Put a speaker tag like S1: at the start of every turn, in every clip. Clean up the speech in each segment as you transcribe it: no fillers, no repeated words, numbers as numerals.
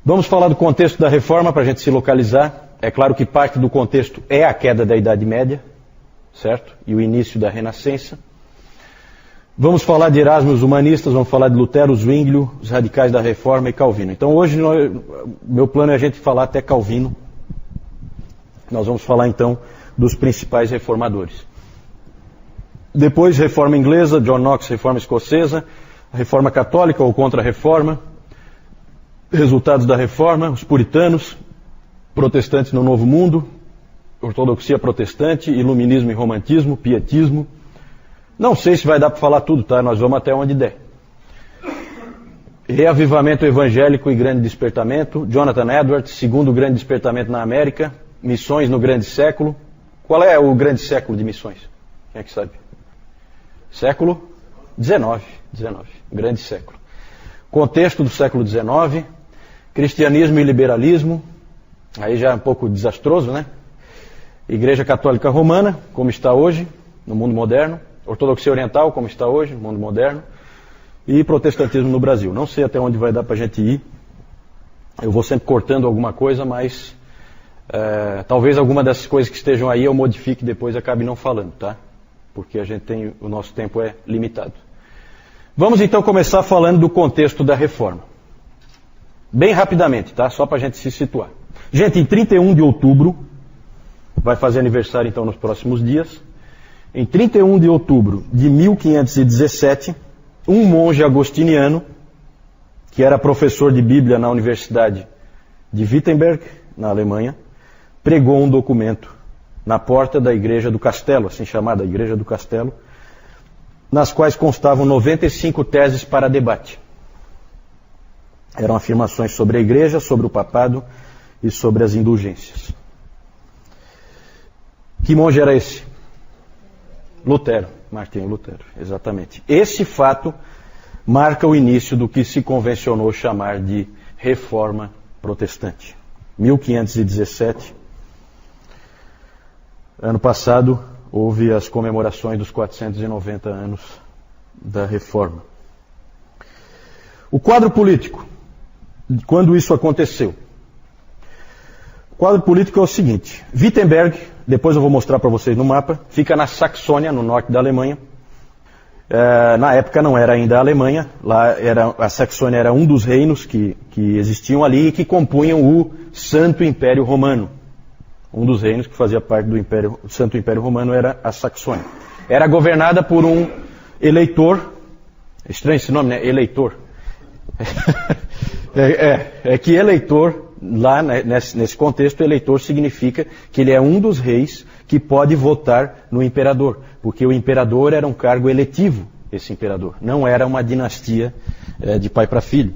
S1: Vamos falar do contexto da reforma para a gente se localizar. É claro que parte do contexto é a queda da Idade Média, certo? E o início da Renascença. Vamos falar de Erasmo e os humanistas, vamos falar de Lutero, Zwinglio, os radicais da Reforma e Calvino. Então hoje, meu plano é a gente falar até Calvino. Nós vamos falar então dos principais reformadores. Depois, Reforma Inglesa, John Knox, Reforma Escocesa, Reforma Católica ou Contra-Reforma, resultados da Reforma, os puritanos, protestantes no Novo Mundo, ortodoxia protestante, iluminismo e romantismo, pietismo. Não sei se vai dar para falar tudo, tá? Nós vamos até onde der. Reavivamento evangélico e grande despertamento, Jonathan Edwards, segundo grande despertamento na América, missões no grande século. Qual é o grande século de missões? Quem é que sabe? Século XIX, grande século. Contexto do século XIX, cristianismo e liberalismo, aí já é um pouco desastroso, né? Igreja Católica Romana, como está hoje, no mundo moderno. Ortodoxia Oriental, como está hoje, no mundo moderno. E protestantismo no Brasil. Não sei até onde vai dar para a gente ir. Eu vou sempre cortando alguma coisa, mas talvez alguma dessas coisas que estejam aí eu modifique e depois acabe não falando, tá? Porque o nosso tempo é limitado. Vamos então começar falando do contexto da reforma. Bem rapidamente, tá? Só para a gente se situar. Gente, em 31 de outubro, vai fazer aniversário então nos próximos dias, em 31 de outubro de 1517, um monge agostiniano, que era professor de Bíblia na Universidade de Wittenberg, na Alemanha, pregou um documento na porta da Igreja do Castelo, assim chamada Igreja do Castelo, nas quais constavam 95 teses para debate. Eram afirmações sobre a Igreja, sobre o papado e sobre as indulgências. Que monge era esse? Lutero, Martinho Lutero, exatamente. Esse fato marca o início do que se convencionou chamar de Reforma Protestante. 1517. Ano passado houve as comemorações dos 490 anos da Reforma. O quadro político, quando isso aconteceu? O quadro político é o seguinte: Wittenberg, depois eu vou mostrar para vocês no mapa, fica na Saxônia, no norte da Alemanha. Na época não era ainda a Alemanha, a Saxônia era um dos reinos que existiam ali e que compunham o Santo Império Romano. Um dos reinos que fazia parte do Santo Império Romano era a Saxônia. Era governada por um eleitor. É estranho esse nome, né? Eleitor. É que eleitor, lá nesse contexto, eleitor significa que ele é um dos reis que pode votar no imperador. Porque o imperador era um cargo eletivo, esse imperador. Não era uma dinastia de pai para filho.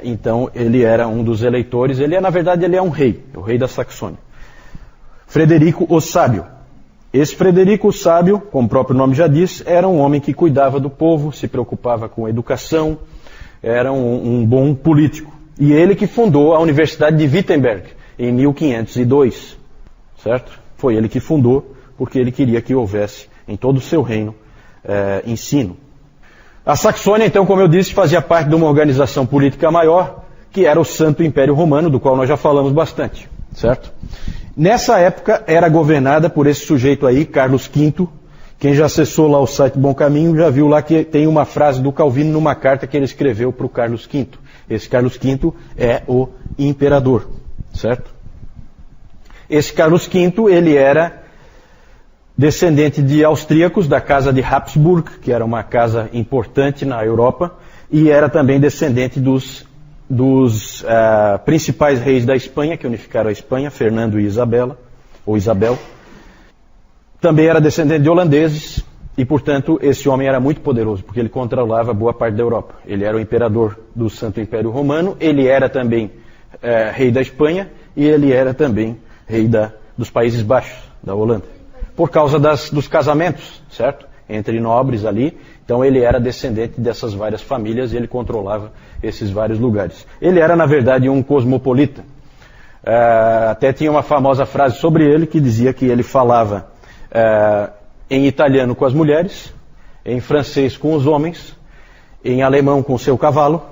S1: Então ele era um dos eleitores. Na verdade ele é um rei, o rei da Saxônia. Frederico o Sábio. Esse Frederico o Sábio, como o próprio nome já diz, era um homem que cuidava do povo, se preocupava com a educação, era um bom político. E ele que fundou a Universidade de Wittenberg, em 1502. Certo? Foi ele que fundou, porque ele queria que houvesse em todo o seu reino ensino. A Saxônia, então, como eu disse, fazia parte de uma organização política maior, que era o Santo Império Romano, do qual nós já falamos bastante. Certo? Nessa época era governada por esse sujeito aí, Carlos V. Quem já acessou lá o site Bom Caminho já viu lá que tem uma frase do Calvino numa carta que ele escreveu para o Carlos V. Esse Carlos V é o imperador, certo? Esse Carlos V, ele era descendente de austríacos da casa de Habsburg, que era uma casa importante na Europa, e era também descendente dos principais reis da Espanha, que unificaram a Espanha, Fernando e Isabel. Também era descendente de holandeses, e portanto esse homem era muito poderoso, porque ele controlava boa parte da Europa. Ele era o imperador do Santo Império Romano, ele era também rei da Espanha, e ele era também rei dos Países Baixos, da Holanda. Por causa dos casamentos, certo? Entre nobres ali. Então ele era descendente dessas várias famílias e ele controlava esses vários lugares. Ele era, na verdade, um cosmopolita. Até tinha uma famosa frase sobre ele que dizia que ele falava em italiano com as mulheres, em francês com os homens, em alemão com o seu cavalo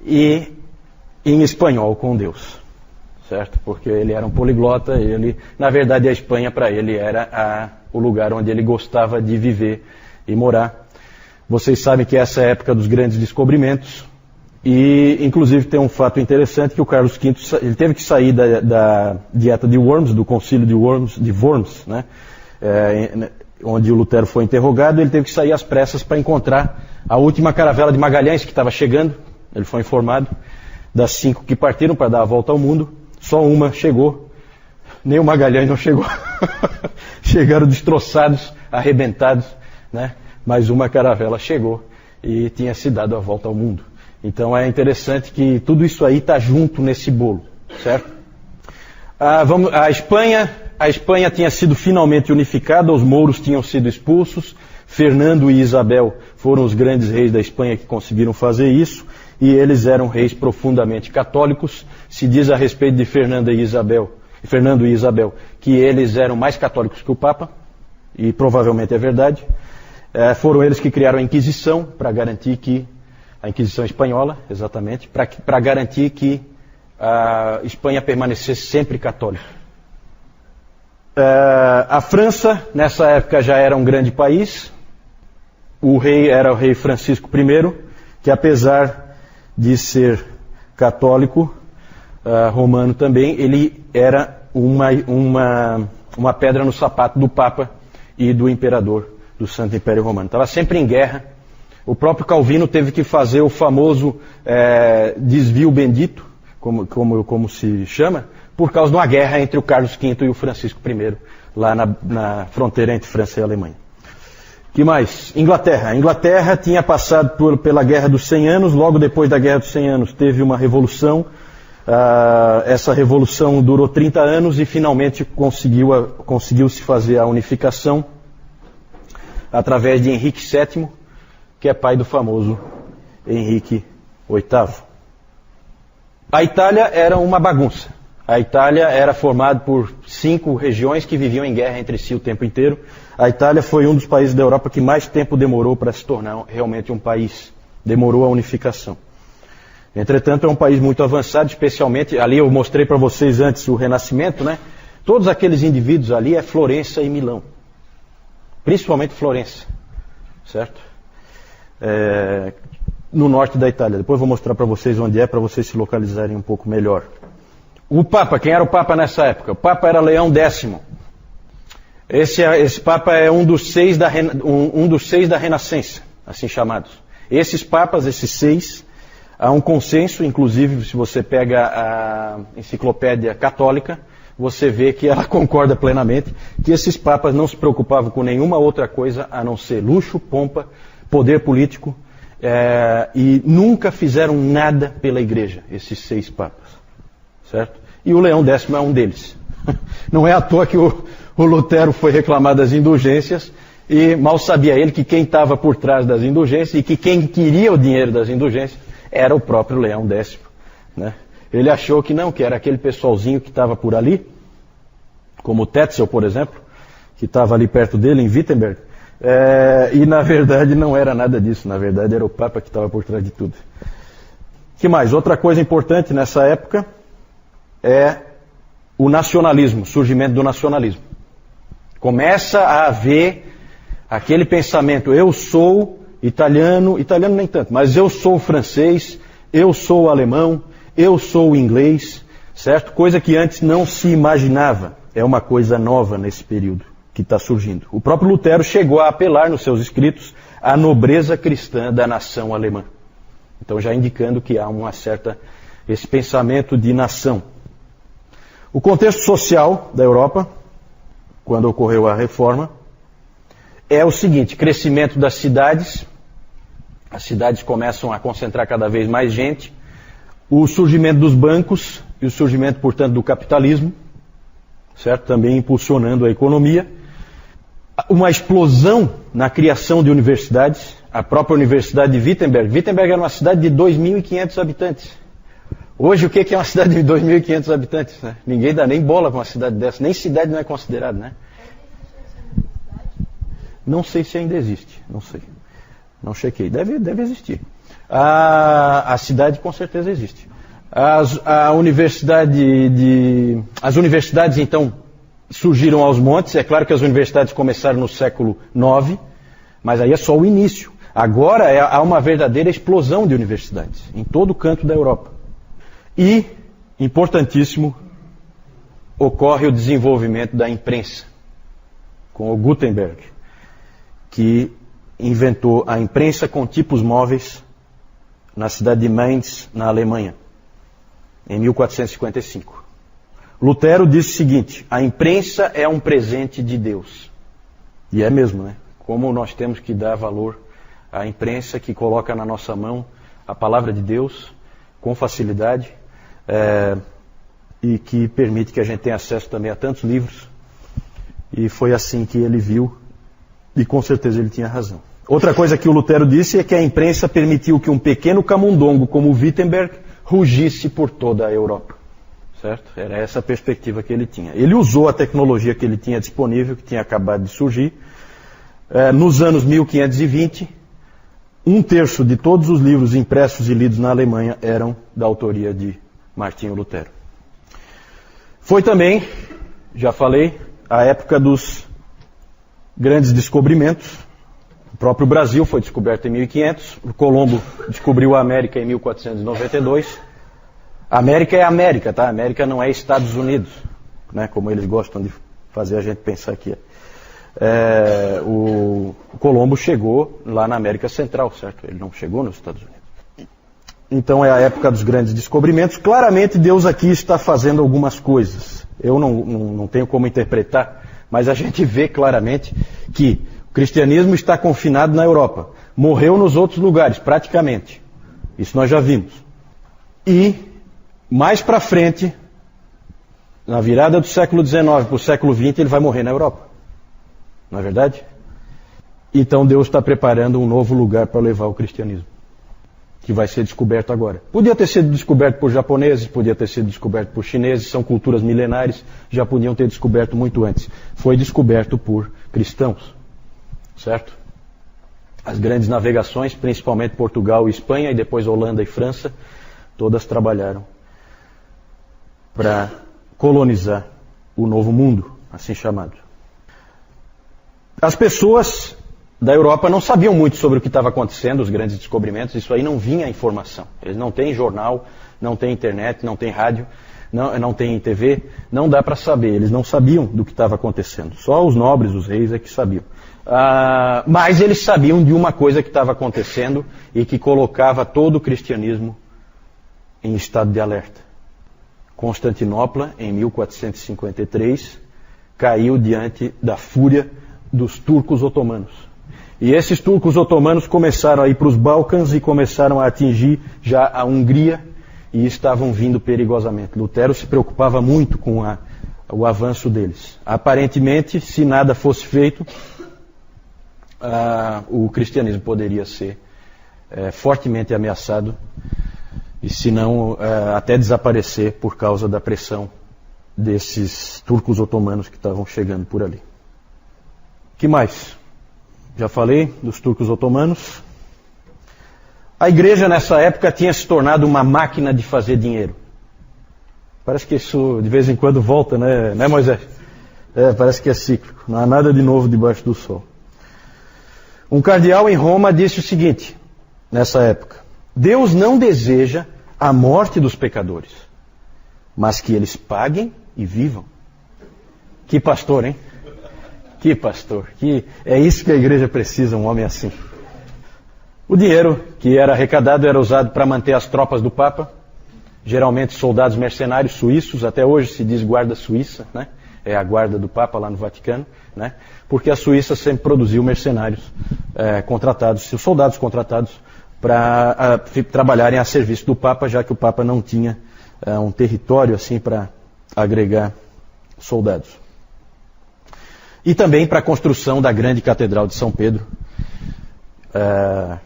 S1: e em espanhol com Deus, certo? Porque ele era um poliglota, na verdade a Espanha para ele era o lugar onde ele gostava de viver e morar. Vocês sabem que essa é a época dos grandes descobrimentos, e inclusive tem um fato interessante que o Carlos V ele teve que sair da dieta de Worms, do concílio de Worms, né? Onde o Lutero foi interrogado, ele teve que sair às pressas para encontrar a última caravela de Magalhães que estava chegando. Ele foi informado das 5 que partiram para dar a volta ao mundo, só uma chegou, nem o Magalhães não chegou. Chegaram destroçados, arrebentados, né? Mas uma caravela chegou e tinha se dado a volta ao mundo. Então é interessante que tudo isso aí está junto nesse bolo, certo? A Espanha tinha sido finalmente unificada, os mouros tinham sido expulsos, Fernando e Isabel foram os grandes reis da Espanha que conseguiram fazer isso, e eles eram reis profundamente católicos. Se diz a respeito de Fernando e Isabel que eles eram mais católicos que o Papa, e provavelmente é verdade. Foram eles que criaram a Inquisição, para garantir que, a Inquisição espanhola, exatamente, para garantir que a Espanha permanecesse sempre católica. A França, nessa época, já era um grande país. O rei era o rei Francisco I, que apesar de ser católico, romano também, ele era uma pedra no sapato do Papa e do imperador do Santo Império Romano. Estava sempre em guerra. O próprio Calvino teve que fazer o famoso desvio bendito, como se chama, por causa de uma guerra entre o Carlos V e o Francisco I, lá na fronteira entre França e Alemanha. Que mais? Inglaterra. A Inglaterra tinha passado pela Guerra dos 100 Anos, logo depois da Guerra dos 100 Anos teve uma revolução. Essa revolução durou 30 anos e finalmente conseguiu-se fazer a unificação através de Henrique VII, que é pai do famoso Henrique VIII. A Itália era uma bagunça. A Itália era formada por 5 regiões que viviam em guerra entre si o tempo inteiro. A Itália foi um dos países da Europa que mais tempo demorou para se tornar realmente um país. Demorou a unificação. Entretanto, é um país muito avançado, especialmente, ali eu mostrei para vocês antes o Renascimento, né? Todos aqueles indivíduos ali é Florença e Milão. Principalmente Florença, certo? No norte da Itália. Depois vou mostrar para vocês onde para vocês se localizarem um pouco melhor. O Papa, quem era o Papa nessa época? O Papa era Leão X. Esse Papa é um dos seis da Renascença, assim chamados. Esses Papas, esses 6, há um consenso, inclusive se você pega a enciclopédia católica, você vê que ela concorda plenamente que esses Papas não se preocupavam com nenhuma outra coisa a não ser luxo, pompa, poder político, e nunca fizeram nada pela igreja, esses 6 Papas. Certo? E o Leão X é um deles. Não é à toa que o Lutero foi reclamar das indulgências, e mal sabia ele que quem estava por trás das indulgências e que quem queria o dinheiro das indulgências era o próprio Leão X. Né? Ele achou que não, que era aquele pessoalzinho que estava por ali, como o Tetzel, por exemplo, que estava ali perto dele, em Wittenberg, e na verdade não era nada disso, na verdade era o Papa que estava por trás de tudo. Que mais? Outra coisa importante nessa época é o nacionalismo, o surgimento do nacionalismo. Começa a haver aquele pensamento, eu sou italiano nem tanto, mas eu sou francês, eu sou alemão, eu sou inglês, certo? Coisa que antes não se imaginava, é uma coisa nova nesse período que está surgindo. O próprio Lutero chegou a apelar nos seus escritos à nobreza cristã da nação alemã. Então já indicando que há esse pensamento de nação. O contexto social da Europa, quando ocorreu a reforma, é o seguinte: crescimento das cidades, as cidades começam a concentrar cada vez mais gente, o surgimento dos bancos e o surgimento, portanto, do capitalismo, certo? Também impulsionando a economia, uma explosão na criação de universidades, a própria Universidade de Wittenberg. Wittenberg era uma cidade de 2.500 habitantes. Hoje o que é uma cidade de 2.500 habitantes? Né? Ninguém dá nem bola para uma cidade dessa, nem cidade não é considerada, né? Não sei se ainda existe, não sei. Não chequei, deve existir. A cidade com certeza existe. As universidades, então, surgiram aos montes. É claro que as universidades começaram no século IX, mas aí é só o início. Agora há uma verdadeira explosão de universidades em todo o canto da Europa. E, importantíssimo, ocorre o desenvolvimento da imprensa, com o Gutenberg, que inventou a imprensa com tipos móveis na cidade de Mainz, na Alemanha, em 1455. Lutero disse o seguinte: a imprensa é um presente de Deus. E é mesmo, né? Como nós temos que dar valor à imprensa que coloca na nossa mão a palavra de Deus com facilidade, e que permite que a gente tenha acesso também a tantos livros. E foi assim que ele viu, e com certeza ele tinha razão. Outra coisa que o Lutero disse é que a imprensa permitiu que um pequeno camundongo como Wittenberg rugisse por toda a Europa. Certo? Era essa a perspectiva que ele tinha. Ele usou a tecnologia que ele tinha disponível, que tinha acabado de surgir. Nos anos 1520, 1/3 de todos os livros impressos e lidos na Alemanha eram da autoria de Martinho Lutero. Foi também, já falei, a época dos grandes descobrimentos. O próprio Brasil foi descoberto em 1500. O Colombo descobriu a América em 1492. A América é América, tá? A América não é Estados Unidos, né? Como eles gostam de fazer a gente pensar que é. O Colombo chegou lá na América Central, certo? Ele não chegou nos Estados Unidos. Então é a época dos grandes descobrimentos. Claramente Deus aqui está fazendo algumas coisas. Eu não tenho como interpretar, mas a gente vê claramente que o cristianismo está confinado na Europa. Morreu nos outros lugares, praticamente. Isso nós já vimos. E, mais para frente, na virada do século XIX para o século XX, ele vai morrer na Europa. Não é verdade? Então Deus está preparando um novo lugar para levar o cristianismo, que vai ser descoberto agora. Podia ter sido descoberto por japoneses, podia ter sido descoberto por chineses, são culturas milenares, já podiam ter descoberto muito antes. Foi descoberto por cristãos, certo? As grandes navegações, principalmente Portugal e Espanha, e depois Holanda e França, todas trabalharam para colonizar o novo mundo, assim chamado. As pessoas da Europa não sabiam muito sobre o que estava acontecendo, os grandes descobrimentos, isso aí não vinha a informação. Eles não têm jornal, não têm internet, não têm rádio, não têm TV, não dá para saber. Eles não sabiam do que estava acontecendo. Só os nobres, os reis é que sabiam. Mas eles sabiam de uma coisa que estava acontecendo e que colocava todo o cristianismo em estado de alerta. Constantinopla, em 1453, caiu diante da fúria dos turcos otomanos. E esses turcos otomanos começaram a ir para os Balcãs e começaram a atingir já a Hungria e estavam vindo perigosamente. Lutero se preocupava muito com o avanço deles. Aparentemente, se nada fosse feito, o cristianismo poderia ser fortemente ameaçado e, se não, até desaparecer por causa da pressão desses turcos otomanos que estavam chegando por ali. Que mais? Já falei dos turcos otomanos. A igreja nessa época tinha se tornado uma máquina de fazer dinheiro. Parece que isso de vez em quando volta, né Moisés? Parece que é cíclico. Não há nada de novo debaixo do sol. Um cardeal em Roma disse o seguinte, nessa época: Deus não deseja a morte dos pecadores, mas que eles paguem e vivam. Que pastor, hein? Que pastor, é isso que a igreja precisa, um homem assim. O dinheiro que era arrecadado era usado para manter as tropas do Papa, geralmente soldados mercenários suíços, até hoje se diz guarda suíça, né? É a guarda do Papa lá no Vaticano, né? Porque a Suíça sempre produziu mercenários contratados, soldados contratados para trabalharem a serviço do Papa, já que o Papa não tinha um território assim para agregar soldados. E também para a construção da grande Catedral de São Pedro,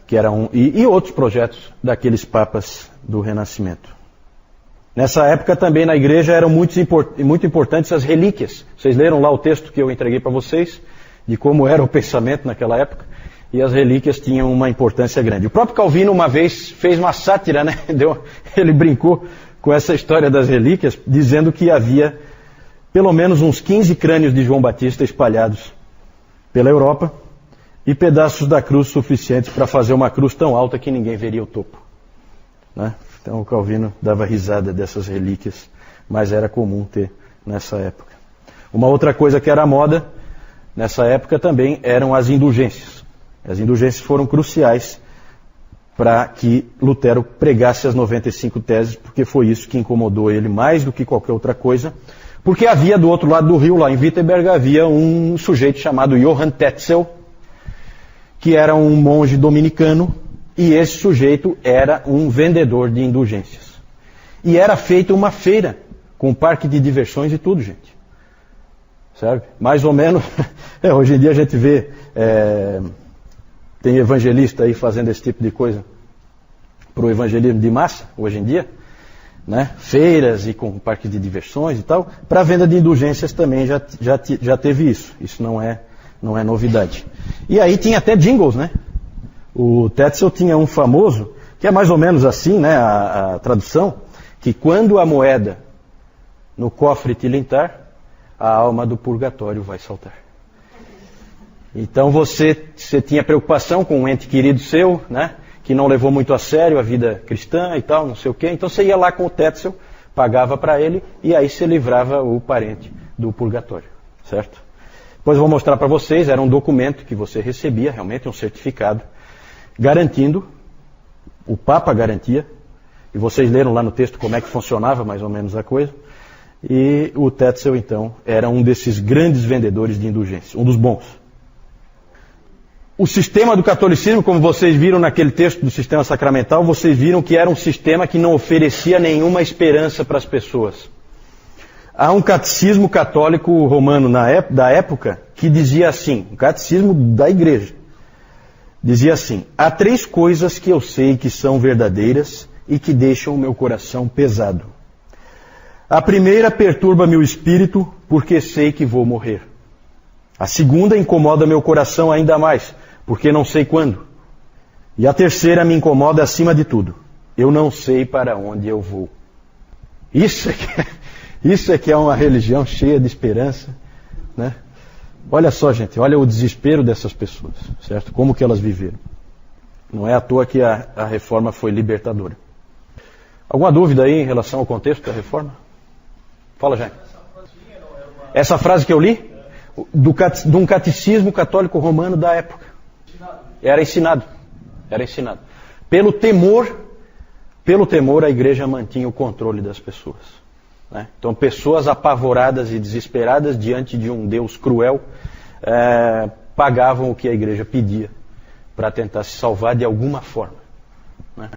S1: que era e outros projetos daqueles papas do Renascimento. Nessa época também na igreja eram muito importantes as relíquias. Vocês leram lá o texto que eu entreguei para vocês, de como era o pensamento naquela época, e as relíquias tinham uma importância grande. O próprio Calvino uma vez fez uma sátira, né? Ele brincou com essa história das relíquias, dizendo que havia pelo menos uns 15 crânios de João Batista espalhados pela Europa e pedaços da cruz suficientes para fazer uma cruz tão alta que ninguém veria o topo. Né? Então o Calvino dava risada dessas relíquias, mas era comum ter nessa época. Uma outra coisa que era moda nessa época também eram as indulgências. As indulgências foram cruciais para que Lutero pregasse as 95 teses, porque foi isso que incomodou ele mais do que qualquer outra coisa. Porque havia do outro lado do rio, lá em Wittenberg, havia um sujeito chamado Johann Tetzel, que era um monge dominicano, e esse sujeito era um vendedor de indulgências. E era feita uma feira, com parque de diversões e tudo, gente. Sabe? Mais ou menos, hoje em dia a gente vê, tem evangelista aí fazendo esse tipo de coisa para o evangelismo de massa, hoje em dia. Né? Feiras e com parques de diversões e tal. Para a venda de indulgências também já teve isso. Isso não é novidade. E aí tinha até jingles, né? O Tetzel tinha um famoso, que é mais ou menos assim, né? A tradução, que quando a moeda no cofre tilintar, a alma do purgatório vai saltar. Então você tinha preocupação com um ente querido seu, né? Que não levou muito a sério a vida cristã e tal, não sei o quê. Então você ia lá com o Tetzel, pagava para ele, e aí você livrava o parente do purgatório, certo? Depois eu vou mostrar para vocês, era um documento que você recebia, realmente um certificado, garantindo, o Papa garantia, e vocês leram lá no texto como é que funcionava mais ou menos a coisa, e o Tetzel então era um desses grandes vendedores de indulgência, um dos bons. O sistema do catolicismo, como vocês viram naquele texto do sistema sacramental, vocês viram que era um sistema que não oferecia nenhuma esperança para as pessoas. Há um catecismo católico romano da época que dizia assim, um catecismo da igreja, dizia assim: há 3 coisas que eu sei que são verdadeiras e que deixam o meu coração pesado. A primeira perturba-me o espírito porque sei que vou morrer. A segunda incomoda meu coração ainda mais, porque não sei quando. E a terceira me incomoda acima de tudo. Eu não sei para onde eu vou. Isso é que é uma religião cheia de esperança, né? Olha só, gente, olha o desespero dessas pessoas, certo? Como que elas viveram. Não é à toa que a reforma foi libertadora. Alguma dúvida aí em relação ao contexto da reforma? Fala, Jaime. Essa frase que eu li? De um catecismo católico romano da época. Era ensinado. Pelo temor a igreja mantinha o controle das pessoas. Né? Então pessoas apavoradas e desesperadas diante de um Deus cruel pagavam o que a igreja pedia para tentar se salvar de alguma forma. Né?